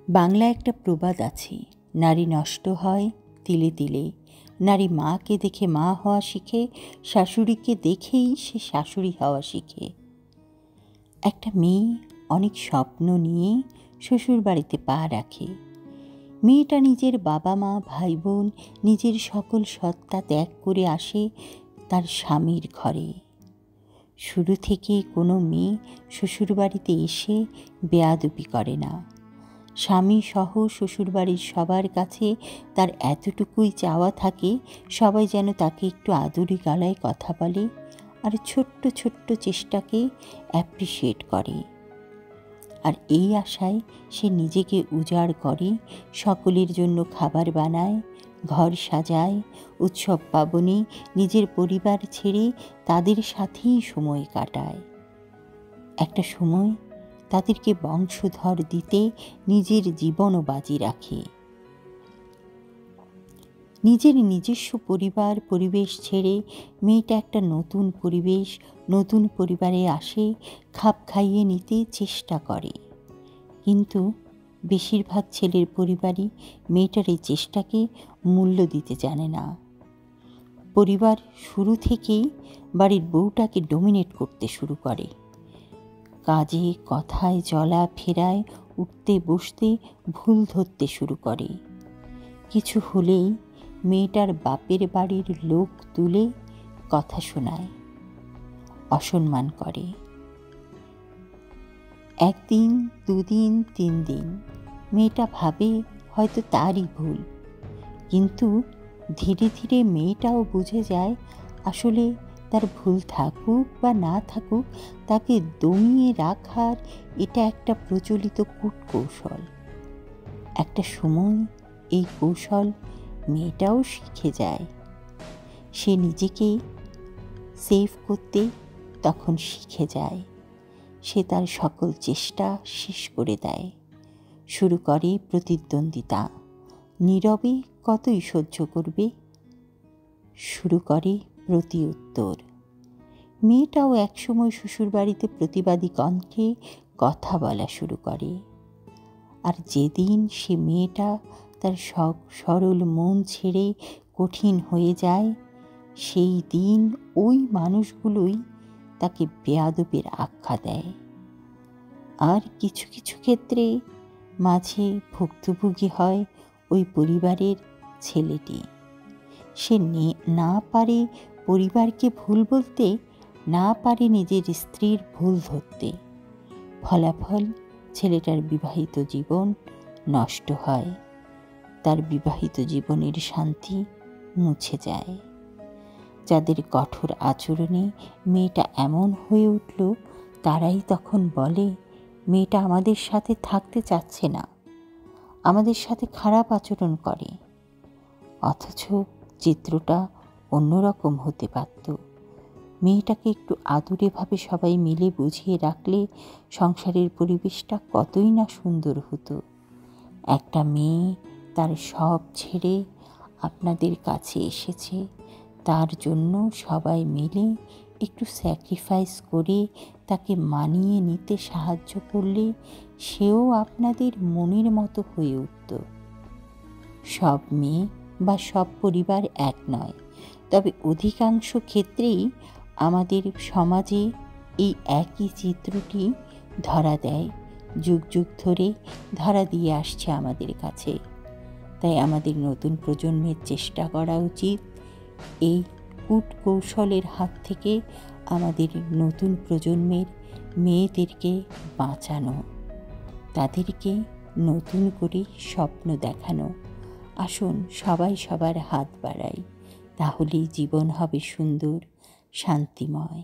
বাংলায় একটা প্রবাদ আছে, নারী নষ্ট হয় তিলে তিলে। নারী মাকে দেখে মা হওয়া শিখে, শাশুড়িকে দেখেই সে শাশুড়ি হওয়া শিখে। একটা মেয়ে অনেক স্বপ্ন নিয়ে শ্বশুর বাড়িতে পা রাখে। মেয়েটা নিজের বাবা মা ভাই বোন নিজের সকল সত্তা ত্যাগ করে আসে তার স্বামীর ঘরে। শুরু থেকে কোনো মেয়ে শ্বশুরবাড়িতে এসে বেয়াদবি করে না। স্বামী সহ শ্বশুরবাড়ির সবার কাছে তার এতটুকুই চাওয়া থাকে, সবাই যেন তাকে একটু আদুরি গলায় কথা বলে আর ছোট্ট ছোট্ট চেষ্টাকে অ্যাপ্রিসিয়েট করে। আর এই আশায় সে নিজেকে উজাড় করে, সকলের জন্য খাবার বানায়, ঘর সাজায়, উৎসব পার্বণে নিজের পরিবার ছেড়ে তাদের সাথেই সময় কাটায়। একটা সময় তাদেরকে বংশধর দিতে নিজের জীবনও বাজি রাখে। নিজের নিজস্ব পরিবার পরিবেশ ছেড়ে মেয়েটা একটা নতুন পরিবেশ নতুন পরিবারে আসে, খাপ খাইয়ে নিতে চেষ্টা করে। কিন্তু বেশিরভাগ ছেলের পরিবারই মেয়েটার এই চেষ্টাকে মূল্য দিতে জানে না। পরিবার শুরু থেকেই বাড়ির বউটাকে ডমিনেট করতে শুরু করে। কাজে কথায় চলা ফেরায় উঠতে বসতে ভুল ধরতে শুরু করে। কিছু হলেই মেয়েটার বাপের বাড়ির লোক তুলে কথা শোনায়, অসম্মান করে। একদিন দুদিন 3 দিন মেয়েটা ভাবে হয়তো তারই ভুল, কিন্তু ধীরে ধীরে মেয়েটাও বুঝে যায় আসলে তার ভুল থাকুক বা না থাকুক, তাকে দমিয়ে রাখার এটা একটা প্রচলিত কূটকৌশল। একটা সময় এই কৌশল মেয়েটাও শিখে যায়। সে নিজেকে সেভ করতে তখন শিখে যায়। সে তার সকল চেষ্টা শেষ করে দেয়, শুরু করে প্রতিদ্বন্দ্বিতা। নীরবে কতই সহ্য করবে, শুরু করে প্রতি উত্তর। মেয়েটাও একসময় শ্বশুরবাড়িতে প্রতিবাদী কণ্ঠে কথা বলা শুরু করে। আর যেদিন সে মেয়েটা তার সরল মন ছেড়ে কঠিন হয়ে যায়, সেই দিন ওই মানুষগুলোই তাকে বেয়াদবের আখ্যা দেয়। আর কিছু কিছু ক্ষেত্রে মাঝে ভুক্তভোগী হয় ওই পরিবারের ছেলেটি। সে না পারে পরিবারকে ভুল বলতে, না পারে নিজের স্ত্রীর ভুল ধরতে। ফলাফল ছেলেটার বিবাহিত জীবন নষ্ট হয়, তার বিবাহিত জীবনের শান্তি মুছে যায়। যাদের কঠোর আচরণে মেয়েটা এমন হয়ে উঠল, তারাই তখন বলে মেয়েটা আমাদের সাথে থাকতে চাচ্ছে না, আমাদের সাথে খারাপ আচরণ করে। অথচ চিত্রটা অন্যরকম হতে পারত। মেয়েটাকে একটু আদুরেভাবে সবাই মিলে বুঝিয়ে রাখলে সংসারের পরিবেশটা কতই না সুন্দর হতো। একটা মেয়ে তার সব ছেড়ে আপনাদের কাছে এসেছে, তার জন্য সবাই মিলে একটু স্যাক্রিফাইস করে তাকে মানিয়ে নিতে সাহায্য করলে সেও আপনাদের মনের মতো হয়ে উঠত। সব মেয়ে বা সব পরিবার এক নয়, তবে অধিকাংশ ক্ষেত্রেই আমাদের সমাজে এই একই চিত্রটি ধরা দেয়, যুগ যুগ ধরে ধরা দিয়ে আসছে আমাদের কাছে। তাই আমাদের নতুন প্রজন্মের চেষ্টা করা উচিত এই কূটকৌশলের হাত থেকে আমাদের নতুন প্রজন্মের মেয়েদেরকে বাঁচানো, তাদেরকে নতুন করে স্বপ্ন দেখানো। আসুন সবাই সবার হাত বাড়াই, তাহলেই জীবন হবে সুন্দর, শান্তিময়।